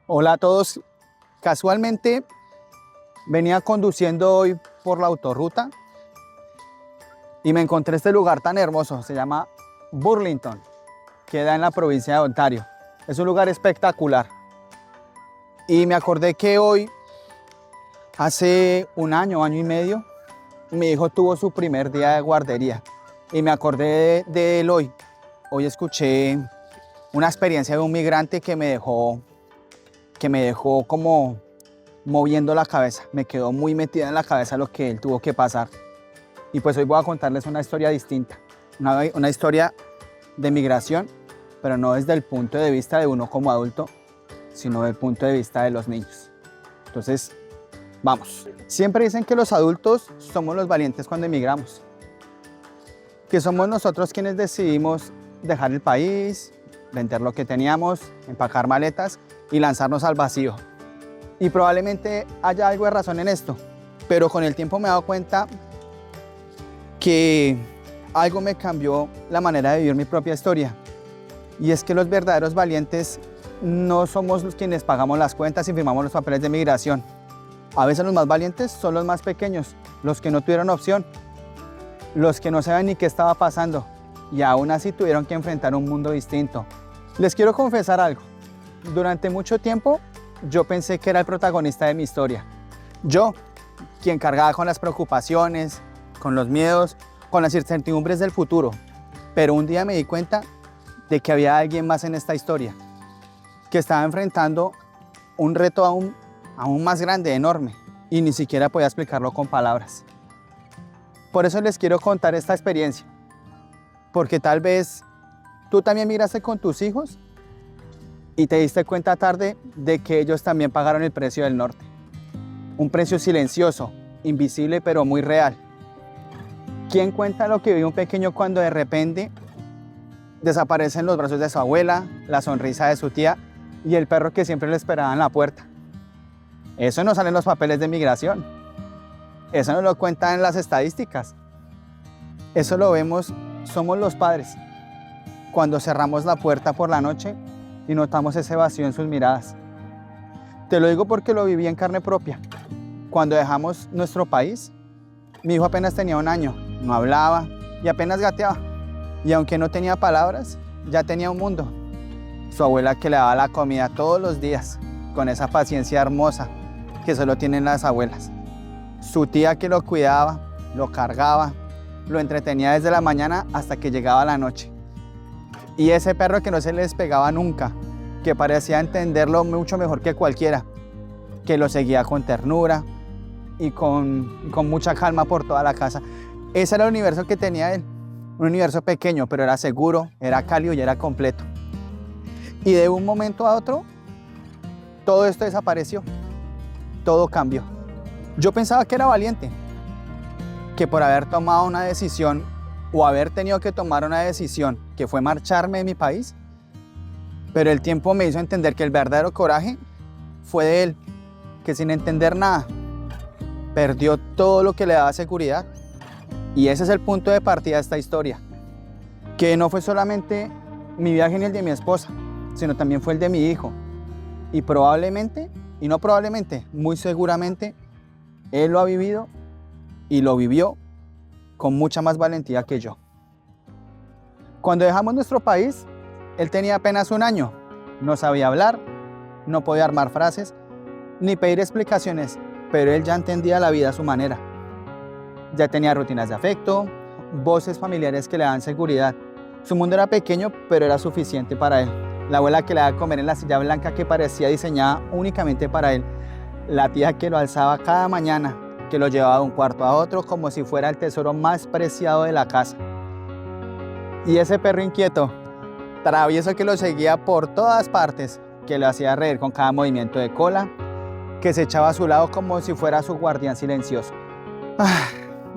Hola a todos. Casualmente venía conduciendo hoy por la autorruta y me encontré este lugar tan hermoso. Se llama Burlington. Queda en la provincia de Ontario. Es un lugar espectacular. Y me acordé que hoy, hace un año y medio, mi hijo tuvo su primer día de guardería. Y me acordé de él hoy. Hoy escuché una experiencia de un migrante que me dejó como moviendo la cabeza. Me quedó muy metida en la cabeza lo que él tuvo que pasar. Y pues hoy voy a contarles una historia distinta. Una historia de migración, pero no desde el punto de vista de uno como adulto, sino desde el punto de vista de los niños. Entonces, vamos. Siempre dicen que los adultos somos los valientes cuando emigramos. Que somos nosotros quienes decidimos dejar el país, vender lo que teníamos, empacar maletas y lanzarnos al vacío. Y probablemente haya algo de razón en esto, pero con el tiempo me he dado cuenta que algo me cambió la manera de vivir mi propia historia. Y es que los verdaderos valientes no somos los quienes pagamos las cuentas y firmamos los papeles de migración. A veces los más valientes son los más pequeños, los que no tuvieron opción, los que no saben ni qué estaba pasando y aún así tuvieron que enfrentar un mundo distinto. Les quiero confesar algo. Durante mucho tiempo yo pensé que era el protagonista de mi historia. Yo, quien cargaba con las preocupaciones, con los miedos, con las incertidumbres del futuro. Pero un día me di cuenta de que había alguien más en esta historia, que estaba enfrentando un reto aún más grande, enorme, y ni siquiera podía explicarlo con palabras. Por eso les quiero contar esta experiencia, porque tal vez tú también migraste con tus hijos y te diste cuenta tarde de que ellos también pagaron el precio del norte. Un precio silencioso, invisible pero muy real. ¿Quién cuenta lo que vive un pequeño cuando de repente desaparecen los brazos de su abuela, la sonrisa de su tía y el perro que siempre le esperaba en la puerta? Eso no sale en los papeles de migración. Eso no lo cuentan en las estadísticas. Eso lo vemos, somos los padres, cuando cerramos la puerta por la noche y notamos ese vacío en sus miradas. Te lo digo porque lo viví en carne propia. Cuando dejamos nuestro país, mi hijo apenas tenía 1 año, no hablaba y apenas gateaba. Y aunque no tenía palabras, ya tenía un mundo. Su abuela que le daba la comida todos los días, con esa paciencia hermosa que solo tienen las abuelas. Su tía que lo cuidaba, lo cargaba, lo entretenía desde la mañana hasta que llegaba la noche. Y ese perro que no se le despegaba nunca, que parecía entenderlo mucho mejor que cualquiera, que lo seguía con ternura y con mucha calma por toda la casa. Ese era el universo que tenía él, un universo pequeño, pero era seguro, era cálido y era completo. Y de un momento a otro, todo esto desapareció, todo cambió. Yo pensaba que era valiente, que por haber tomado una decisión o haber tenido que tomar una decisión que fue marcharme de mi país, pero el tiempo me hizo entender que el verdadero coraje fue de él, que sin entender nada, perdió todo lo que le daba seguridad. Y ese es el punto de partida de esta historia, que no fue solamente mi viaje ni el de mi esposa, sino también fue el de mi hijo. Y probablemente, y no probablemente, muy seguramente, él lo ha vivido y lo vivió con mucha más valentía que yo. Cuando dejamos nuestro país, él tenía apenas 1 año. No sabía hablar, no podía armar frases, ni pedir explicaciones, pero él ya entendía la vida a su manera. Ya tenía rutinas de afecto, voces familiares que le daban seguridad. Su mundo era pequeño, pero era suficiente para él. La abuela que le daba comer en la silla blanca que parecía diseñada únicamente para él. La tía que lo alzaba cada mañana, que lo llevaba de un cuarto a otro como si fuera el tesoro más preciado de la casa. Y ese perro inquieto, travieso que lo seguía por todas partes, que lo hacía reír con cada movimiento de cola, que se echaba a su lado como si fuera su guardián silencioso.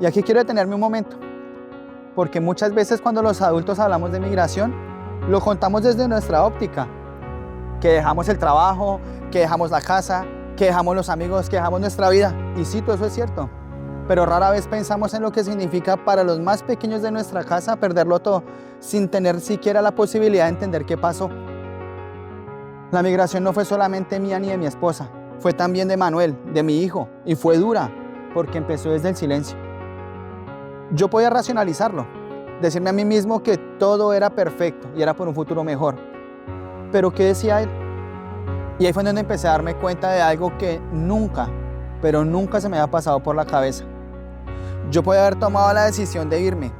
Y aquí quiero detenerme un momento, porque muchas veces cuando los adultos hablamos de migración, lo contamos desde nuestra óptica, que dejamos el trabajo, que dejamos la casa, que dejamos los amigos, que dejamos nuestra vida. Y sí, todo eso es cierto, pero rara vez pensamos en lo que significa para los más pequeños de nuestra casa perderlo todo, sin tener siquiera la posibilidad de entender qué pasó. La migración no fue solamente mía ni de mi esposa, fue también de Manuel, de mi hijo, y fue dura, porque empezó desde el silencio. Yo podía racionalizarlo, decirme a mí mismo que todo era perfecto y era por un futuro mejor. Pero ¿qué decía él? Y ahí fue donde empecé a darme cuenta de algo que nunca, pero nunca se me había pasado por la cabeza. Yo podía haber tomado la decisión de irme,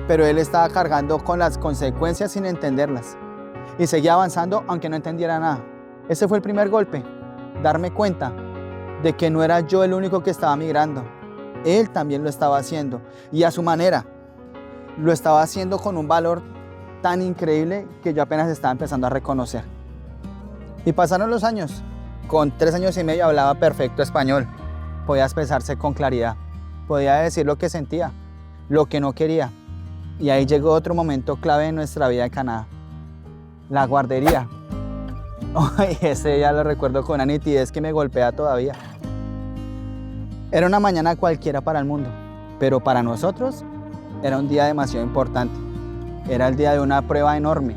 pero él estaba cargando con las consecuencias sin entenderlas. Y seguía avanzando aunque no entendiera nada. Ese fue el primer golpe, darme cuenta de que no era yo el único que estaba migrando. Él también lo estaba haciendo, y a su manera. Lo estaba haciendo con un valor tan increíble que yo apenas estaba empezando a reconocer. Y pasaron los años. Con 3 años y medio hablaba perfecto español. Podía expresarse con claridad. Podía decir lo que sentía, lo que no quería. Y ahí llegó otro momento clave en nuestra vida en Canadá. La guardería. Ay, ese día lo recuerdo con una nitidez que me golpea todavía. Era una mañana cualquiera para el mundo, pero para nosotros era un día demasiado importante. Era el día de una prueba enorme.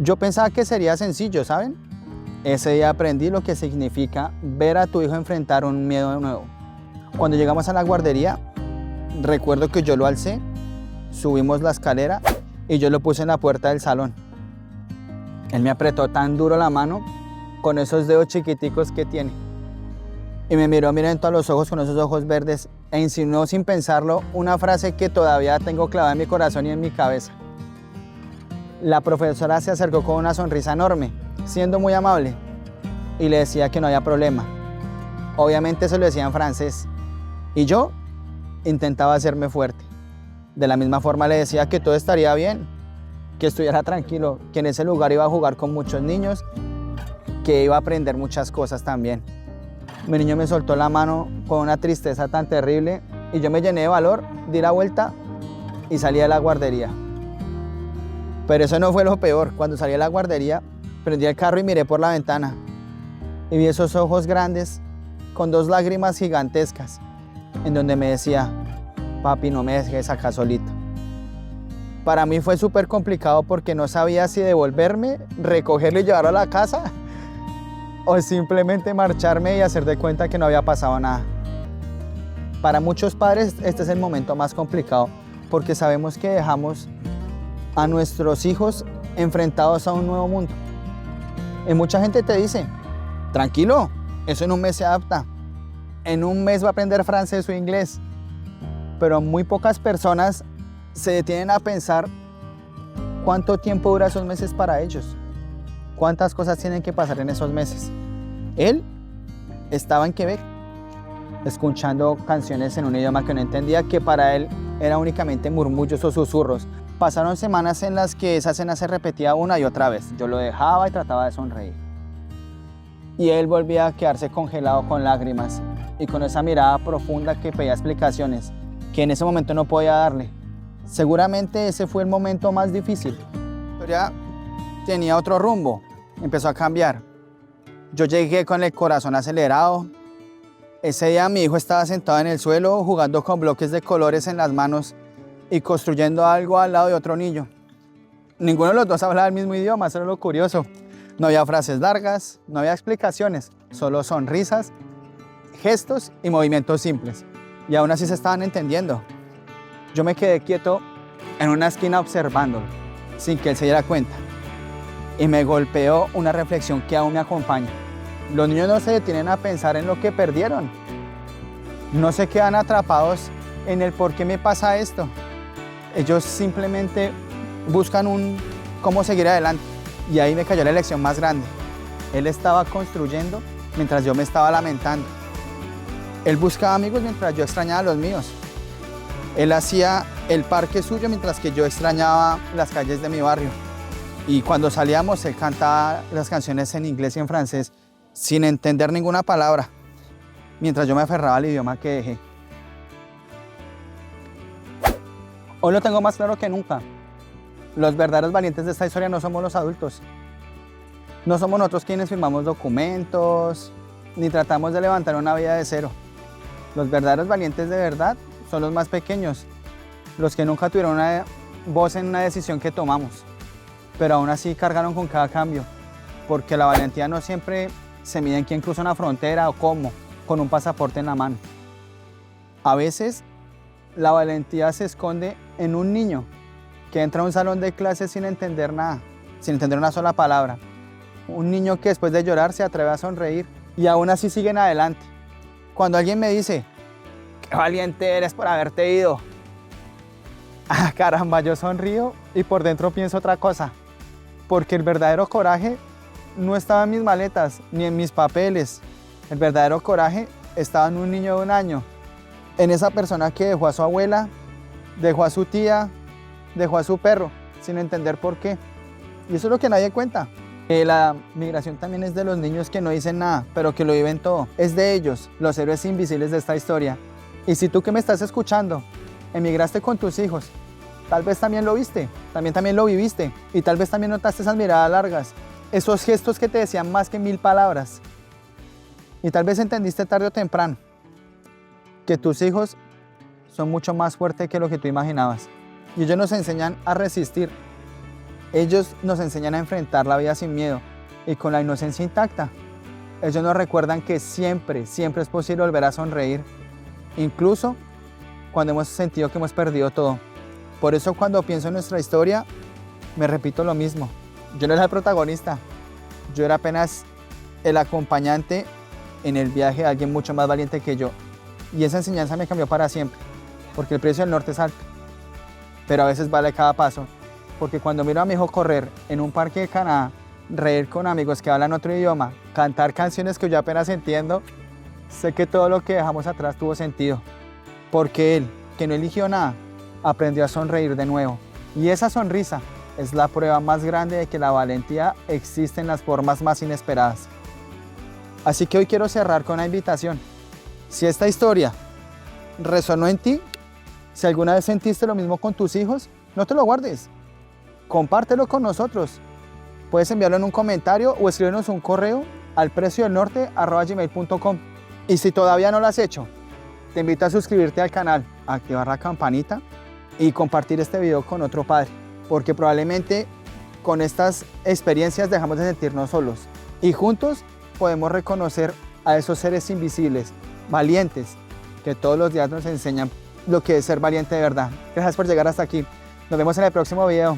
Yo pensaba que sería sencillo, ¿saben? Ese día aprendí lo que significa ver a tu hijo enfrentar un miedo nuevo. Cuando llegamos a la guardería, recuerdo que yo lo alcé, subimos la escalera y yo lo puse en la puerta del salón. Él me apretó tan duro la mano con esos dedos chiquiticos que tiene. Y me miró a los ojos con esos ojos verdes e insinuó sin pensarlo una frase que todavía tengo clavada en mi corazón y en mi cabeza. La profesora se acercó con una sonrisa enorme, siendo muy amable, y le decía que no había problema. Obviamente se lo decía en francés, y yo intentaba hacerme fuerte. De la misma forma le decía que todo estaría bien, que estuviera tranquilo, que en ese lugar iba a jugar con muchos niños, que iba a aprender muchas cosas también. Mi niño me soltó la mano con una tristeza tan terrible y yo me llené de valor, di la vuelta y salí de la guardería. Pero eso no fue lo peor. Cuando salí de la guardería, prendí el carro y miré por la ventana y vi esos ojos grandes con 2 lágrimas gigantescas en donde me decía: papi, no me dejes acá solito. Para mí fue súper complicado porque no sabía si devolverme, recogerlo y llevarlo a la casa o simplemente marcharme y hacer de cuenta que no había pasado nada. Para muchos padres este es el momento más complicado porque sabemos que dejamos a nuestros hijos enfrentados a un nuevo mundo. Y mucha gente te dice: tranquilo, eso en un mes se adapta. En un mes va a aprender francés o inglés. Pero muy pocas personas se detienen a pensar cuánto tiempo dura esos meses para ellos. ¿Cuántas cosas tienen que pasar en esos meses? Él estaba en Quebec, escuchando canciones en un idioma que no entendía, que para él era únicamente murmullos o susurros. Pasaron semanas en las que esa escena se repetía una y otra vez. Yo lo dejaba y trataba de sonreír. Y él volvía a quedarse congelado con lágrimas y con esa mirada profunda que pedía explicaciones, que en ese momento no podía darle. Seguramente ese fue el momento más difícil. La historia tenía otro rumbo, empezó a cambiar. Yo llegué con el corazón acelerado. Ese día mi hijo estaba sentado en el suelo jugando con bloques de colores en las manos y construyendo algo al lado de otro niño. Ninguno de los dos hablaba el mismo idioma, eso era lo curioso. No había frases largas, no había explicaciones, solo sonrisas, gestos y movimientos simples. Y aún así se estaban entendiendo. Yo me quedé quieto en una esquina observándolo, sin que él se diera cuenta. Y me golpeó una reflexión que aún me acompaña. Los niños no se detienen a pensar en lo que perdieron. No se quedan atrapados en el por qué me pasa esto. Ellos simplemente buscan cómo seguir adelante. Y ahí me cayó la lección más grande. Él estaba construyendo mientras yo me estaba lamentando. Él buscaba amigos mientras yo extrañaba a los míos. Él hacía el parque suyo mientras que yo extrañaba las calles de mi barrio. Y cuando salíamos, él cantaba las canciones en inglés y en francés sin entender ninguna palabra, mientras yo me aferraba al idioma que dejé. Hoy lo tengo más claro que nunca. Los verdaderos valientes de esta historia no somos los adultos. No somos nosotros quienes firmamos documentos, ni tratamos de levantar una vida de cero. Los verdaderos valientes de verdad son los más pequeños, los que nunca tuvieron una voz en una decisión que tomamos, pero aún así cargaron con cada cambio, porque la valentía no siempre se mide en quién cruza una frontera o cómo, con un pasaporte en la mano. A veces la valentía se esconde en un niño que entra a un salón de clases sin entender nada, sin entender una sola palabra. Un niño que después de llorar se atreve a sonreír y aún así siguen adelante. Cuando alguien me dice, qué valiente eres por haberte ido. Ah, caramba, yo sonrío y por dentro pienso otra cosa. Porque el verdadero coraje no estaba en mis maletas ni en mis papeles. El verdadero coraje estaba en un niño de 1 año. En esa persona que dejó a su abuela, dejó a su tía, dejó a su perro, sin entender por qué. Y eso es lo que nadie cuenta. La migración también es de los niños que no dicen nada, pero que lo viven todo. Es de ellos, los héroes invisibles de esta historia. Y si tú que me estás escuchando, emigraste con tus hijos, tal vez también lo viste, también lo viviste, y tal vez también notaste esas miradas largas, esos gestos que te decían más que 1000 palabras. Y tal vez entendiste tarde o temprano que tus hijos son mucho más fuertes que lo que tú imaginabas. Y ellos nos enseñan a resistir. Ellos nos enseñan a enfrentar la vida sin miedo y con la inocencia intacta. Ellos nos recuerdan que siempre, siempre es posible volver a sonreír, incluso cuando hemos sentido que hemos perdido todo. Por eso cuando pienso en nuestra historia, me repito lo mismo. Yo no era el protagonista, yo era apenas el acompañante en el viaje de alguien mucho más valiente que yo. Y esa enseñanza me cambió para siempre, porque el precio del norte es alto, pero a veces vale cada paso. Porque cuando miro a mi hijo correr en un parque de Canadá, reír con amigos que hablan otro idioma, cantar canciones que yo apenas entiendo, sé que todo lo que dejamos atrás tuvo sentido. Porque él, que no eligió nada, aprendió a sonreír de nuevo. Y esa sonrisa es la prueba más grande de que la valentía existe en las formas más inesperadas. Así que hoy quiero cerrar con una invitación. Si esta historia resonó en ti, si alguna vez sentiste lo mismo con tus hijos, no te lo guardes. Compártelo con nosotros. Puedes enviarlo en un comentario o escribirnos un correo al preciodelnorte@gmail.com. Y si todavía no lo has hecho, te invito a suscribirte al canal, a activar la campanita y compartir este video con otro padre, porque probablemente con estas experiencias dejamos de sentirnos solos y juntos podemos reconocer a esos seres invisibles, valientes, que todos los días nos enseñan lo que es ser valiente de verdad. Gracias por llegar hasta aquí. Nos vemos en el próximo video.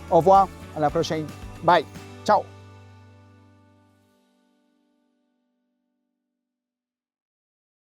Au revoir, a la próxima. Bye. Chao.